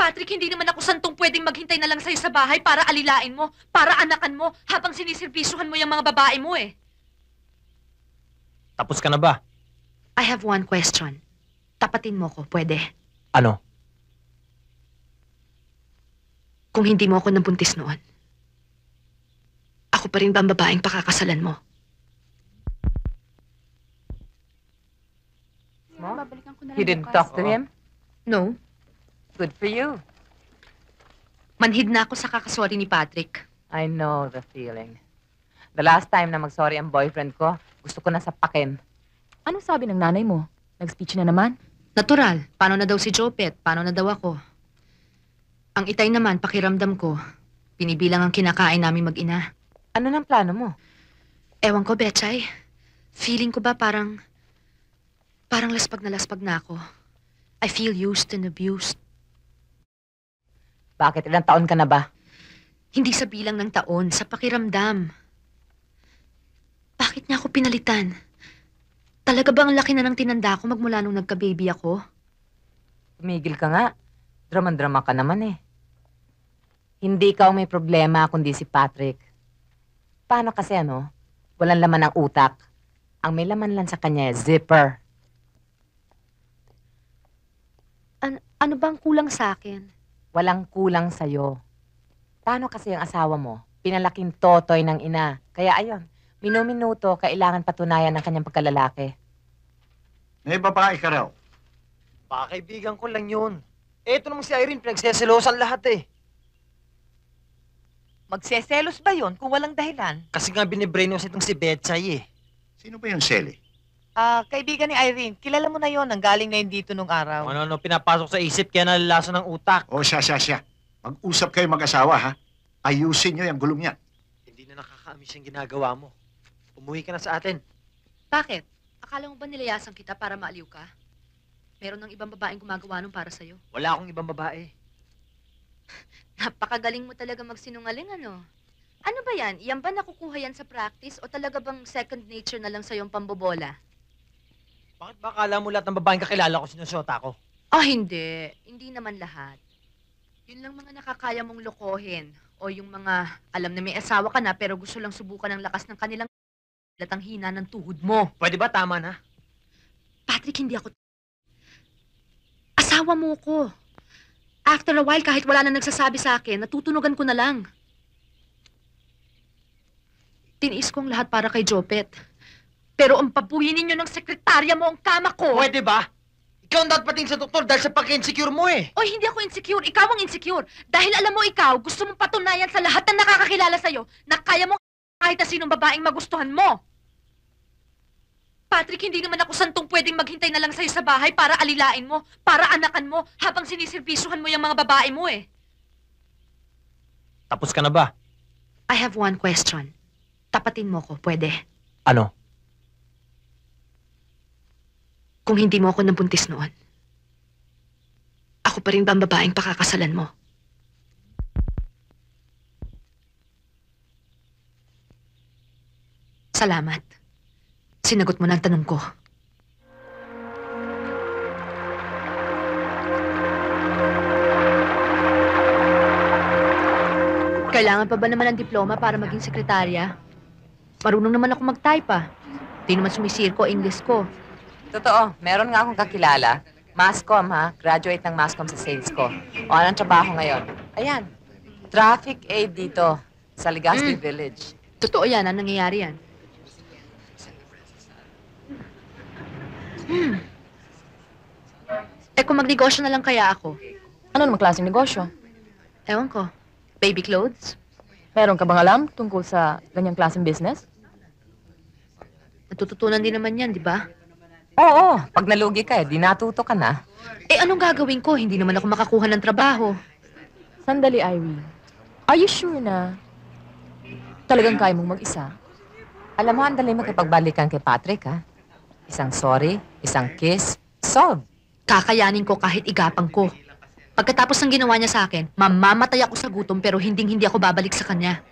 Patrick, hindi naman ako santong pwedeng maghintay na lang sa'yo sa bahay para alilain mo, para anakan mo, habang siniservisyohan mo yung mga babae mo eh. Tapos ka na ba? I have one question. Tapatin mo ko, pwede? Ano? Kung hindi mo ako nabuntis noon, ako pa rin ba ang babaeng pakakasalan mo? You didn't talk to him? No. Good for you. Manhid na ako sa kakasori ni Patrick. I know the feeling. The last time na mag-sorry ang boyfriend ko, gusto ko na sapakin. Ano sabi ng nanay mo? Nag-speech na naman? Natural. Paano na daw si Jopet? Paano na daw ako? Ang itay naman, pakiramdam ko, binibilang ang kinakain namin mag-ina. Ano nang plano mo? Ewan ko, Betchay. Feeling ko ba parang laspag na ako. I feel used and abused. Bakit? Ilang taon ka na ba? Hindi sa bilang ng taon, sa pakiramdam. Bakit niya ako pinalitan? Talaga ba ang laki na ng tinanda ko magmula nung nagka-baby ako? Tumigil ka nga. Drama-drama ka naman eh. Hindi ikaw may problema, kundi si Patrick. Paano kasi walang laman ang utak. Ang may laman lang sa kanya, zipper. Ano bang kulang sa akin? Walang kulang sa'yo. Paano kasi ang asawa mo? Pinalaking totoy ng ina. Kaya ayun, minuminuto, kailangan patunayan ng kanyang pagkalalaki. May babae ka raw. Baka kaibigan ko lang yun. Eto naman si Irene, pinagseselosan lahat eh. Magseselos ba yon kung walang dahilan? Kasi nga binibrainwash itong si Betchay eh. Sino ba yung Sally? Kaibigan ni Irene, kilala mo na yon, nanggaling na yun dito nung araw. Ano, pinapasok sa isip kaya nalalaso ng utak. O siya. Mag-usap kayo mag-asawa, ha? Ayusin nyo yung gulong niya. Hindi na nakakaamis yung ginagawa mo. Umuwi ka na sa atin. Bakit? Akala mo ba nilayasan kita para maaliw ka? Meron ng ibang babaeng gumagawa nun para sa'yo. Wala akong ibang babae. Napakagaling mo talaga magsinungaling, ano? Ano ba yan? Yan ba nakukuha yan sa practice o talaga bang second nature na lang sa'yo ang pambobola? Bakit ba akala mo lahat ng babaeng kakilala ko sinusyota ko? Hindi. Hindi naman lahat. Yun lang mga nakakaya mong lokohin. O yung mga alam na may asawa ka na pero gusto lang subukan ang lakas ng kanilang latang hina ng tuhod mo. Pwede ba tama na? Patrick, hindi ako... Asawa mo ko. After a while, kahit wala na nagsasabi sa akin, natutunugan ko na lang. Tiniis kong lahat para kay Jopet. Pero ang pabuhin ninyo ng sekretarya mo ang kama ko. Pwede ba? Ikaw ang dapat pating sa doktor dahil sa pagka-insecure mo eh. Oy, hindi ako insecure. Ikaw ang insecure. Dahil alam mo ikaw, gusto mong patunayan sa lahat ng nakakakilala sa'yo na kaya mo kahit na sinong babaeng magustuhan mo. Patrick, hindi naman ako santong pwedeng maghintay na lang sa'yo sa bahay para alilain mo, para anakan mo, habang siniservisyohan mo yung mga babae mo eh. Tapos ka na ba? I have one question. Tapatin mo ko, pwede? Ano? Kung hindi mo ako nabuntis noon, ako pa rin ba ang babaeng pakakasalan mo? Salamat. Sinagot mo na ang tanong ko. Kailangan pa ba naman ng diploma para maging sekretarya? Marunong naman ako mag-type ah. Di naman sumisirko English ko. Totoo, meron nga akong kakilala. Masscom ha, graduate ng Masscom sa sales ko. O anong trabaho ngayon? Ayan, traffic aid dito sa Legazpi Village. Totoo yan, ang nangyayari yan. Kung magnegosyo na lang kaya ako? Ano naman klaseng negosyo? Ewan ko. Baby clothes? Meron ka bang alam tungkol sa ganyang klaseng business? Natututunan din naman yan, di ba? Oo, pag nalugi ka di natuto ka na. Anong gagawin ko? Hindi naman ako makakuha ng trabaho. Sandali, Irene. Are you sure na talagang kaya mong mag-isa? Alam mo, ang dali makipagbalikan kay Patrick, ha? Isang sorry, isang kiss, solve. Kakayanin ko kahit igapang ko. Pagkatapos ng ginawa niya sa akin, mamamatay ako sa gutom pero hinding-hindi ako babalik sa kanya.